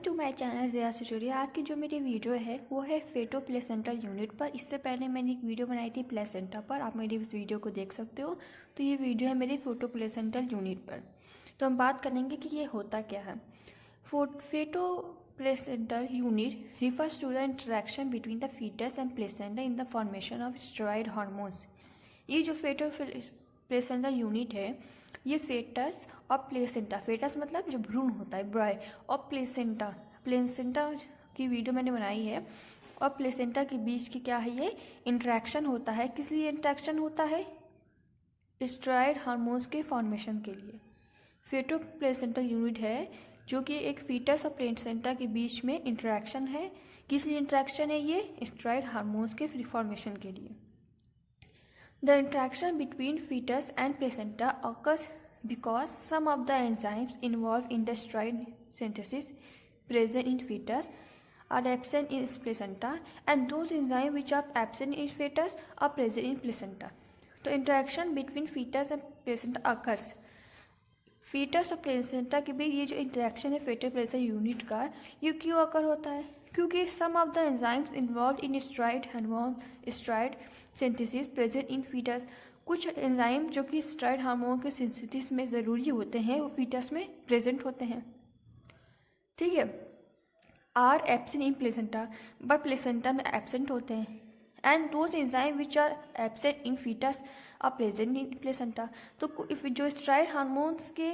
To my channel Ziya Sichoria. आज की जो मेरी वीडियो है वो है फेटो प्लेसेंटल यूनिट पर। इससे पहले मैंने एक वीडियो बनाई थी प्लेसेंटा पर, आप मेरी उस वीडियो को देख सकते हो। तो ये वीडियो है मेरी फेटो प्लेसेंटल यूनिट पर। तो हम बात करेंगे कि ये होता क्या है। Feto placental unit refers to the interaction between the fetus and placenta in the formation of steroid hormones. ये जो फेटो प्लेसेंटल यूनिट है ये फेटस और प्लेसेंटा, फेटस मतलब जो भ्रूण होता है ब्रॉय, और प्लेसेंटा की वीडियो मैंने बनाई है, और प्लेसेंटा के बीच की क्या है ये इंटरेक्शन होता है। किस लिए इंटरेक्शन होता है? स्टेरॉयड हार्मोन्स के फॉर्मेशन के लिए। फेटो प्लेसेंटल यूनिट है जो कि एक फीटस और प्लेसेंटा के बीच में इंटरेक्शन है। किस लिए इंटरेक्शन है ये? स्टेरॉयड हार्मोन्स के फॉर्मेशन के लिए। The interaction between fetus and placenta occurs because some of the enzymes involved in the steroid synthesis present in fetus are absent in placenta, and those enzymes which are absent in fetus are present in placenta. तो interaction between fetus and placenta occurs. Fetus और placenta के बीच ये जो interaction है फेटल placenta unit का, ये क्यों अकर होता है? क्योंकि some of the enzymes involve in steroid synthesis present in fetus, कुछ एंजाइम जो कि स्टेरॉयड हार्मोन के सिंथेसिस में ज़रूरी होते हैं वो फीटस में प्रेजेंट होते हैं। ठीक है, are absent in placenta, but placenta में एब्सेंट होते हैं। And those enzyme which are absent in fetus are present in placenta. तो जो स्टेरॉयड हार्मोन्स के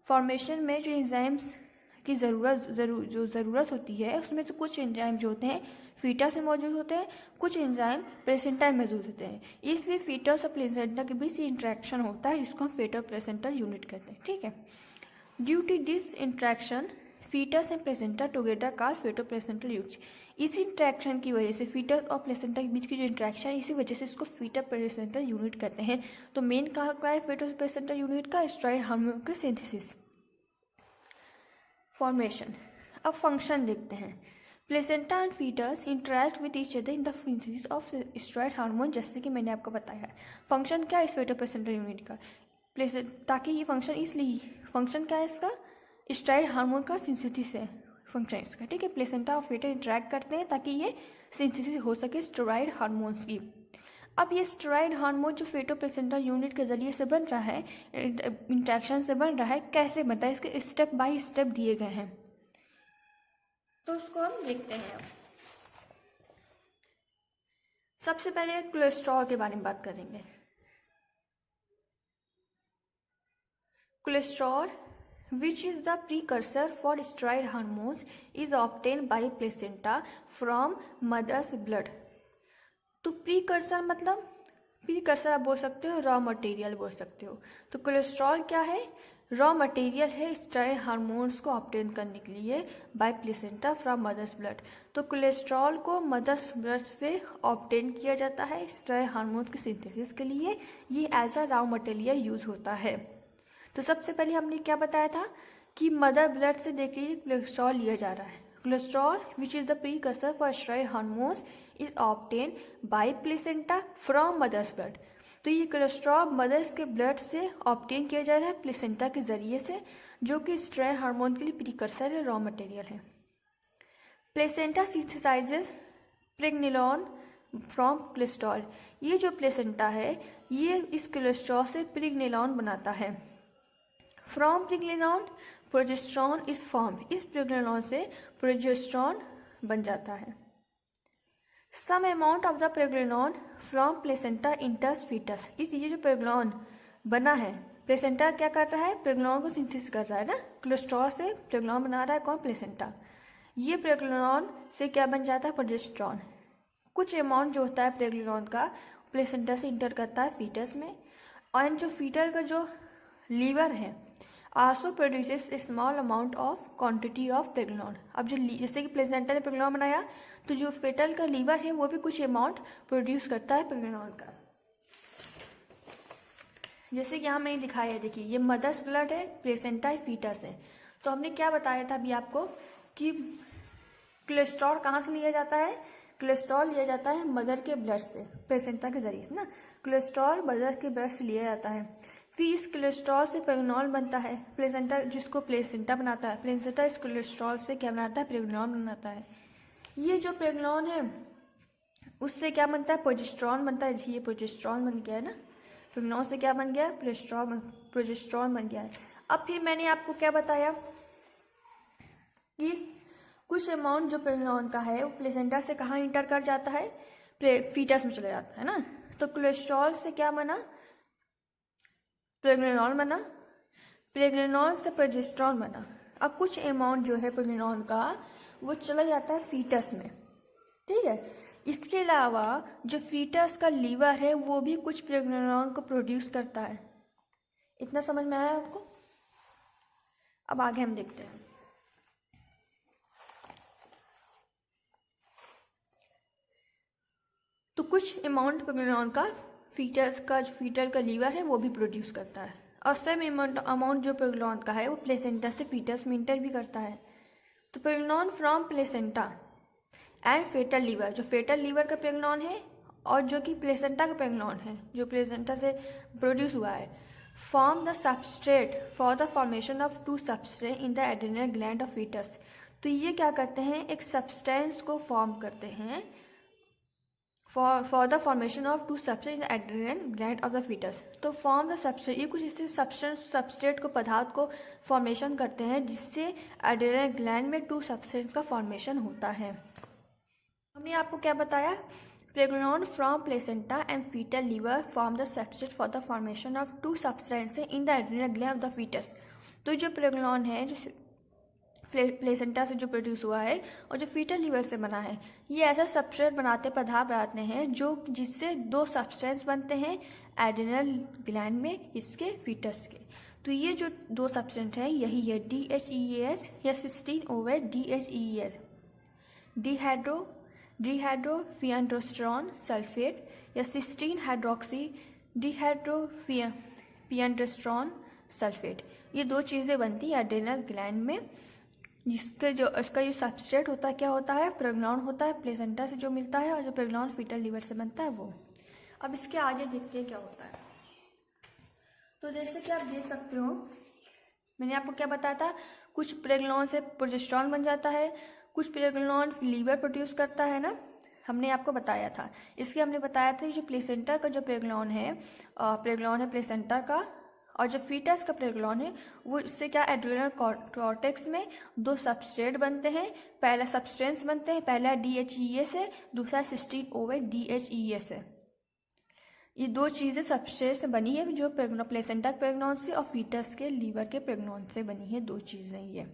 फॉर्मेशन में जो एंजाइम्स की ज़रूरत होती है उसमें से कुछ एंजाइम जो होते हैं फीटस में मौजूद होते हैं, कुछ एंजाइम प्लेसेंटा में मौजूद होते हैं। इसलिए फीटस और प्लेसेंटा के बीच इंटरेक्शन होता है जिसको हम फेटो प्लेसेंटल यूनिट कहते हैं। ठीक है, due to this interaction fetus and placenta together called feto placental unit. इसी इंटरेक्शन की वजह से फीटस और प्लेसेंटा के बीच की जो इंटरेक्शन है इसी वजह से इसको फेटो प्लेसेंटल यूनिट कहते हैं। तो मेन कहा है फेटो प्लेसेंटल यूनिट का स्टेरॉयड हार्मोन के सिंथेसिस फॉर्मेशन। अब फंक्शन देखते हैं। Placenta and fetus interact with each other in the synthesis of steroid hormone, जैसे कि मैंने आपको बताया है। फंक्शन क्या है इस फेटो प्लेसेंटल यूनिट का? ताकि ये फंक्शन इसलिए फंक्शन क्या है इसका? स्टेरॉयड हार्मोन का सिंथेसिस है फंक्शन इसका। ठीक है, प्लेसेंटा और फेटस इंटरेक्ट करते हैं ताकि ये सिंथेसिस हो सके स्टेरॉयड हार्मोन्स की। अब ये स्टेरॉयड हार्मोन जो फेटो प्लेसेंटा यूनिट के जरिए से बन रहा है, इंटरेक्शन से बन रहा है, कैसे बनता है इसके स्टेप बाय स्टेप दिए गए हैं, तो उसको हम देखते हैं। सबसे पहले कोलेस्ट्रॉल के बारे में बात करेंगे। Cholesterol which is the precursor for steroid hormones is obtained by placenta from mother's blood। तो प्रीकर्सर मतलब प्रीकर्सर आप बोल सकते हो, रॉ मटेरियल बोल सकते हो। तो कोलेस्ट्रॉल क्या है? रॉ मटेरियल है स्टेरॉयड हार्मोन्स को ऑब्टेन करने के लिए by placenta from mother's blood. तो कोलेस्ट्रॉल को मदर्स ब्लड से ऑब्टेन किया जाता है स्टेरॉयड हार्मोन्स के सिंथेसिस के लिए। ये as a raw material use होता है। तो सबसे पहले हमने क्या बताया था कि मदर ब्लड से देख लीजिए कोलेस्ट्रॉल लिया जा रहा है। Cholesterol which is the precursor for steroid hormones is obtain by placenta from mother's blood. तो ये कोलेस्ट्रॉल मदर्स के ब्लड से ऑब्टेन किया जा रहा है प्लेसेंटा के जरिए से, जो कि स्टेरॉयड हार्मोन के लिए प्रीकर्सर है, रॉ मटेरियल है। Placenta synthesizes pregnenolone from cholesterol. ये जो प्लेसेंटा है ये इस कोलेस्ट्रॉल से प्रेग्नेनोन बनाता है। From pregnenolone progesterone is form. इस प्रेग्नेनोन से प्रोजेस्टेरॉन बन जाता है। Some amount of the pregnenolone from placenta enters fetus. ये जो प्रेग्नेनोन बना है, प्लेसेंटा क्या कर रहा है? प्रेग्नेनोन को सिंथेसिस कर रहा है ना, कोलेस्ट्रॉल से प्रेग्नेनोन बना रहा है कौन? प्लेसेंटा। ये प्रेग्नेनोन से क्या बन जाता है? प्रोजेस्टेरॉन। कुछ अमाउंट जो होता है प्रेग्नेनोन का प्लेसेंटा से इंटर करता है फीटस में, और जो फीटर का जो लीवर है also produces a small amount of quantity of pregnenolone. अब जो जैसे कि प्लेसेंटा ने प्रेग्नेनोन बनाया तो जो फेटल का लीवर है वो भी कुछ अमाउंट प्रोड्यूस करता है प्रेग्नेनोन का। जैसे कि यहाँ मैंने दिखाया है, देखिए ये मदर्स ब्लड है, प्लेसेंटा है, फीटस है। तो हमने क्या बताया था अभी आपको कि कोलेस्ट्रॉल कहाँ से लिया जाता है? कोलेस्ट्रॉल लिया जाता है मदर के ब्लड से, प्लेसेंटा के जरिए से ना। कोलेस्ट्रॉल मदर के ब्लड से लिया जाता है। फिर इस कोलेस्ट्रॉल से प्रेग्नॉन बनता है, प्लेसेंटा जिसको प्लेसेंटा बनाता है। प्लेसेंटा इस कोलेस्ट्रॉल से क्या बनाता है, प्रेग्नॉन बनाता है। ये जो प्रेग्नॉन है उससे क्या बनता है, प्रोजेस्टेरॉन बनता है। ये प्रोजेस्टेरॉन बन गया है ना, प्रेग्नॉन से क्या बन गया, प्रोजेस्टेरॉन बन गया है। अब फिर मैंने आपको क्या बताया कि कुछ अमाउंट जो प्रेग्नॉन का है वो प्लेसेंटा से कहाँ इंटर कर जाता है, फीटस में चला जाता है ना। तो कोलेस्ट्रॉल से क्या बना, प्रेग्नेनॉन बना, प्रेग्नेनॉन से प्रोजेस्टेरॉन बना। अब कुछ अमाउंट जो है प्रेग्नेनॉन का वो चला जाता है फीटस में, ठीक है। इसके अलावा जो फीटस का लीवर है वो भी कुछ प्रेग्नेनॉन को प्रोड्यूस करता है। इतना समझ में आया आपको? अब आगे हम देखते हैं। तो कुछ अमाउंट प्रेग्नेनॉन का फीटस का जो फीटल का लीवर है वो भी प्रोड्यूस करता है, और सेम अमाउंट जो प्रेग्नेनॉन का है वो प्लेसेंटा से फीटस में इंटर भी करता है। तो pregnenolone from placenta and fetal liver, जो फेटल लीवर का प्रेग्नेनॉन है और जो कि प्लेसेंटा का प्रेग्नेनॉन है जो प्लेसेंटा से प्रोड्यूस हुआ है, form the substrate for the formation of two substance in the adrenal gland of foetus. तो ये क्या करते हैं, एक सब्सटेंस को फॉर्म करते हैं for the formation of two substance in the adrenal gland of the foetus. तो फॉर्म द सबस्ट्रेट, ये कुछ इससे सबस्ट्रेट को पदार्थ को फॉर्मेशन करते हैं जिससे एड्रिनल ग्लैंड में टू सब्सटेंस का फॉर्मेशन होता है। हमने आपको क्या बताया, pregnenolone from placenta and fetal liver form the substrate for the formation of two substance in the adrenal gland of the foetus. तो जो प्रेग्नेनॉन है जो प्लेसेंटा से जो प्रोड्यूस हुआ है और जो फीटल लीवर से बना है, ये ऐसा सबस्ट्रेट पदार्थ बनाते हैं जो जिससे दो सब्सटेंस बनते हैं एड्रिनल ग्लैंड में इसके फीटस के। तो ये जो दो सब्सटेंस हैं यही है DHEAS या सिस्टीन ओवर DHEAS, डिहाइड्रोफिएंड्रोस्टेरॉन सल्फेट या सिस्टीन हाइड्रोक्सी डिहाइड्रोफिएंड्रोस्टेरॉन सल्फेट। ये दो चीज़ें बनती हैं एड्रिनल ग्लैंड में, जिसके जो इसका जो सबस्ट्रेट होता है क्या होता है, प्रेग्नेनॉन होता है, प्लेसेंटा से जो मिलता है, और जो प्रेग्नेनॉन फीटल लीवर से बनता है वो। अब इसके आगे देखते हैं क्या होता है। तो जैसे कि आप देख सकते हो मैंने आपको क्या बताया था, कुछ प्रेग्नेनॉन से प्रोजेस्टेरॉन बन जाता है, कुछ प्रेग्नेनॉन लीवर प्रोड्यूस करता है ना, हमने आपको बताया था। इसके हमने बताया था जो प्लेसेंटा का जो प्रेग्नेनॉन है प्लेसेंटा का, और जो फीटस का प्रेग्नेनॉन है वो इससे क्या एड्रिनल कॉर्टेक्स में दो सबस्ट्रेट बनते हैं, पहला सब्सटेंस बनते हैं, पहला DHEAS है, दूसरा सिस्टीन ओवर DHEAS है। ये दो चीज़ें सबस्ट्रेट से बनी है जो प्लेसेंटा के प्रेग्नेनॉन से और फीटस के लीवर के प्रेग्नेनॉन से बनी है, दो चीज़ें ये।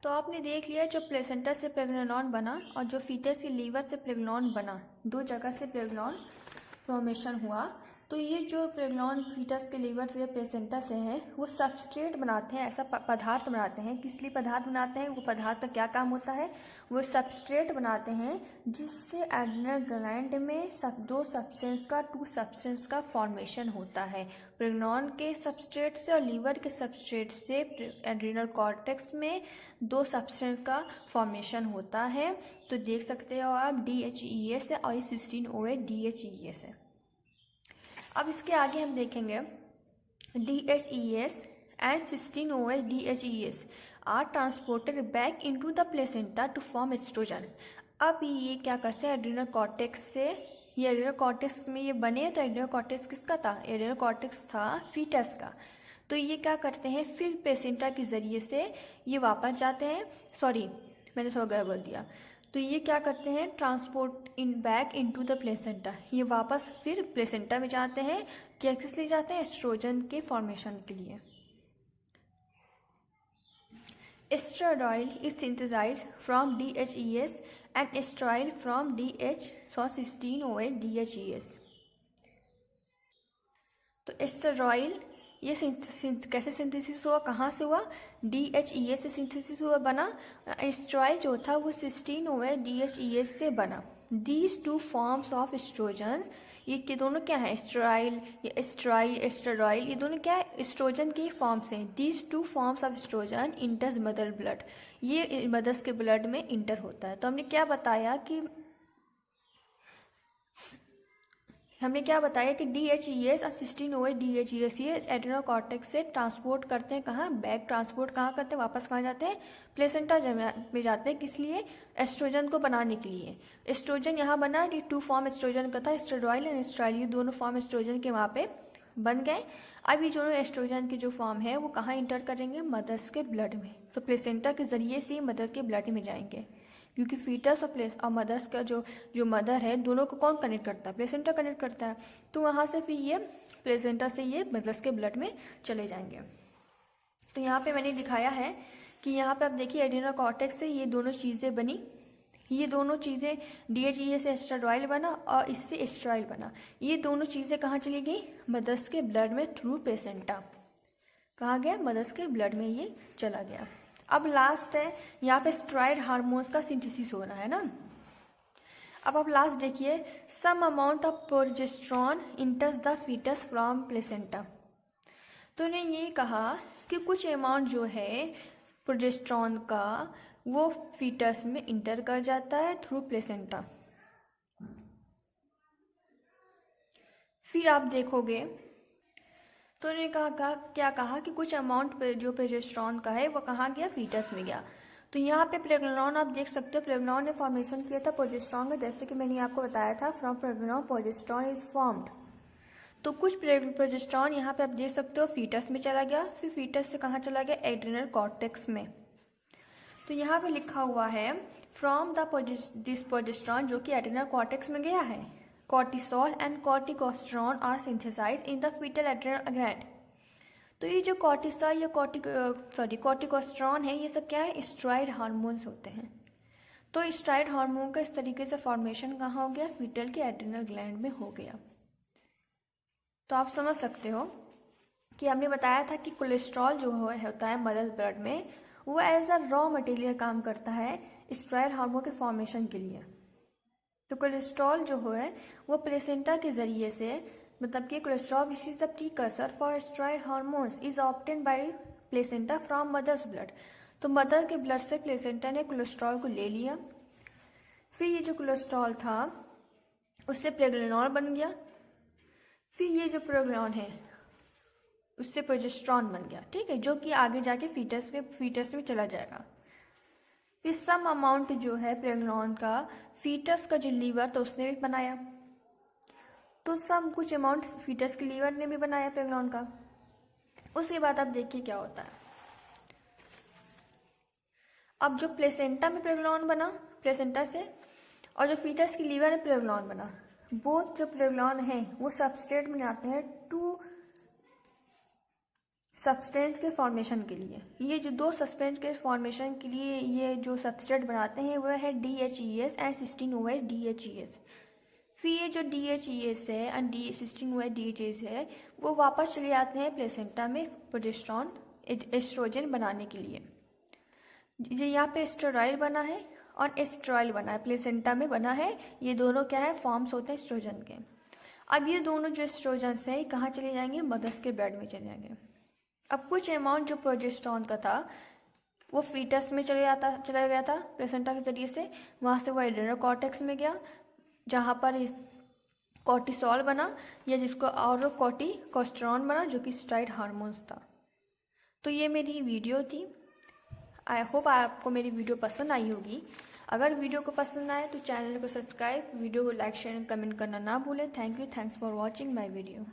तो आपने देख लिया जो प्लेसेंटा से प्रेग्नेनॉन बना और जो फीटस के लीवर से प्रेग्नेनॉन बना, दो जगह से प्रेग्नेनॉन फॉर्मेशन हुआ। तो ये जो प्रेग्नेनॉन फीटस के लीवर से प्लेसेंटा से है वो सबस्ट्रेट बनाते हैं, ऐसा पदार्थ बनाते हैं। किस लिए पदार्थ बनाते हैं, वो पदार्थ का क्या काम होता है, वो सबस्ट्रेट बनाते हैं जिससे एड्रिनल ग्लैंड में दो सब्सटेंस का टू सब्सटेंस का फॉर्मेशन होता है, प्रेग्नेनॉन के सबस्ट्रेट से और लीवर के सबस्ट्रेट से एड्रिनल कॉर्टेक्स में दो सब्सटेंस का फॉर्मेशन होता है। तो देख सकते हो आप DHEAS है और सिस्टीन ओवर DHEAS है। अब इसके आगे हम देखेंगे DHEAS and cysteine over DHEAS are transported back into the placenta to form estrogen। अब ये क्या करते हैं एड्रिनल कॉर्टेक्स से, ये एड्रिनल कॉर्टेक्स में ये बने, तो एड्रिनल कॉर्टेक्स किसका था, एड्रिनल कॉर्टेक्स था फीटस का। तो ये क्या करते हैं फिर प्लेसेंटा के ज़रिए से ये वापस जाते हैं, सॉरी मैंने थोड़ा गड़बड़ बोल दिया। तो ये क्या करते हैं transport in back into the placenta, ये वापस फिर प्लेसेंटा में जाते हैं, क्या किस लिए जाते हैं, एस्ट्रोजन के फॉर्मेशन के लिए। Estradiol is synthesized from DHEAS and estriol from sixteen over DHEAS। तो एस्ट्राडियोल ये कैसे सिंथेसिस हुआ, कहाँ से हुआ, DHEAS से सिंथेसिस हुआ बना। एस्ट्राइल जो था वो सिस्टीन ओवर DHEAS से बना। These two forms of oestrogen, ये दोनों क्या है, एस्ट्राडियोल ये दोनों क्या है, एस्ट्रोजन के फॉर्म्स हैं। These two forms of oestrogen इंटर्स mother blood, ये मदर्स के ब्लड में इंटर होता है। तो हमने क्या बताया कि हमने क्या बताया कि DHEAs और सिस्टीन OH DHEAs ये एड्रेनल कॉर्टेक्स से ट्रांसपोर्ट करते हैं कहाँ, बैक ट्रांसपोर्ट कहाँ करते हैं, वापस कहाँ जाते हैं, प्लेसेंटा में जाते हैं। किस लिए? एस्ट्रोजन को बनाने के लिए। एस्ट्रोजन यहाँ बना, ये 2 फॉर्म एस्ट्रोजन का था, एस्ट्राडियोल एंड एस्ट्राइल, ये दोनों फॉर्म एस्ट्रोजन के वहाँ पे बन गए। अब ये दोनों एस्ट्रोजन के जो फॉर्म है वो कहाँ इंटर करेंगे, मदर्स के ब्लड में। तो प्लेसेंटा के जरिए से मदर के ब्लड में जाएंगे, क्योंकि फीटस और मदर्स का जो मदर है दोनों को कौन कनेक्ट करता है, प्लेसेंटा कनेक्ट करता है। तो वहाँ से फिर ये प्लेसेंटा से ये मदर्स के ब्लड में चले जाएंगे। तो यहाँ पे मैंने दिखाया है कि यहाँ पे आप देखिए एड्रेनल कॉर्टेक्स से ये दोनों चीज़ें बनी, ये दोनों चीज़ें DHEA से एस्ट्राडियोल बना और इससे एस्ट्राइल बना। ये दोनों चीज़ें कहाँ चली गई, मदर्स के ब्लड में थ्रू प्लेसेंटा। कहाँ गया, मदर्स के ब्लड में ये चला गया। अब लास्ट है यहाँ पे स्टेरॉइड हार्मोन्स का सिंथेसिस हो रहा है ना। अब आप लास्ट देखिए, some amount of progesterone enters the foetus from placenta. तो ने ये कहा कि कुछ अमाउंट जो है प्रोजेस्टेरॉन का वो फीटस में इंटर कर जाता है थ्रू प्लेसेंटा। फिर आप देखोगे तो उन्होंने क्या कहा कि कुछ अमाउंट जो प्रोजेस्टेरॉन का है वो कहाँ गया, फीटस में गया। तो यहाँ पे प्रेग्नेनॉन आप देख सकते हो, प्रेग्नेनॉन ने फॉर्मेशन किया था प्रोजेस्टेरॉन का, जैसे कि मैंने आपको बताया था, फ्रॉम प्रेग्नेनॉन प्रोजेस्टेरॉन इज फॉर्म्ड। तो कुछ प्रोजेस्टेरॉन यहाँ पे आप देख सकते हो फीटस में चला गया, फिर फीटस से कहाँ चला गया, एड्रेनल कॉर्टेक्स में। तो यहाँ पे लिखा हुआ है फ्रॉम दिस प्रोजेस्टेरॉन, जो कि एड्रेनल कॉर्टेक्स में गया है, cortisol and corticosterone are synthesised in the foetal adrenal gland. तो ये जो कॉर्टिसोल या कॉर्टिकोस्टेरॉन है, ये सब क्या है, स्टेरॉइड हार्मोन्स होते हैं। तो स्टेरॉइड हार्मोन का इस तरीके से फॉर्मेशन कहाँ हो गया, फीटल के एड्रेनल ग्लैंड में हो गया। तो आप समझ सकते हो कि हमने बताया था कि कोलेस्ट्रॉल जो होता है मदर ब्लड में, वो एज अ रॉ मटेरियल काम करता है स्टेरॉइड हार्मोन के फॉर्मेशन के लिए। तो कोलेस्ट्रॉल जो है वो प्लेसेंटा के जरिए से, मतलब कि cholesterol which is the precursor for steroid hormones is obtained by placenta from mother's blood. तो मदर के ब्लड से प्लेसेंटा ने कोलेस्ट्रॉल को ले लिया, फिर ये जो कोलेस्ट्रॉल था उससे प्रेग्नेनॉल बन गया, फिर ये जो प्रेग्नेनॉल है उससे प्रोजेस्टेरॉन बन गया, ठीक है, जो कि आगे जाके फीटस में चला जाएगा। फिर सम अमाउंट जो है प्रेग्नेनॉन का फीटस का जो लीवर तो उसने भी बनाया, तो सम कुछ अमाउंट फीटस के लीवर ने भी बनाया प्रेग्नेनॉन का। उसके बाद आप देखिए क्या होता है। अब जो प्लेसेंटा में प्रेग्नेनॉन बना प्लेसेंटा से, और जो फीटस की लीवर में प्रेग्नेनॉन बना, बोथ जो प्रेग्नेनॉन है वो सबस्ट्रेट बनाते हैं टू सब्सटेंस के फॉर्मेशन के लिए। ये जो दो सब्सटेंस के फॉर्मेशन के लिए ये जो सब्सट्रेट बनाते हैं वह है DHEAs and sixteen OH DHEAs। फिर ये जो DHEAs है एंड सिस्टीन OH DHEAs है वो वापस चले जाते हैं प्लेसेंटा में प्रोजेस्टेरॉन एस्ट्रोजन बनाने के लिए। ये यहाँ पे एस्ट्राडियोल बना है और एस्ट्राइल बना है, प्लेसेंटा में बना है। ये दोनों क्या है, फॉर्म्स होते हैं एस्ट्रोजन के। अब ये दोनों जो एस्ट्रोजन्स हैं कहाँ चले जाएंगे, मदर्स के ब्लड में चले जाएंगे। अब कुछ अमाउंट जो प्रोजेस्टेरॉन का था वो फीटस में चला गया था प्लेसेंटा के जरिए से, वहाँ से वो एड्रेनल कॉर्टेक्स में गया जहाँ पर कॉर्टिसोल बना, या जिसको और कॉर्टिकोस्टेरॉन बना जो कि स्टेरॉइड हार्मोन्स था। तो ये मेरी वीडियो थी। आई होप आपको मेरी वीडियो पसंद आई होगी। अगर वीडियो को पसंद आए तो चैनल को सब्सक्राइब, वीडियो को लाइक शेयर कमेंट करना ना भूलें। Thanks for watching my video.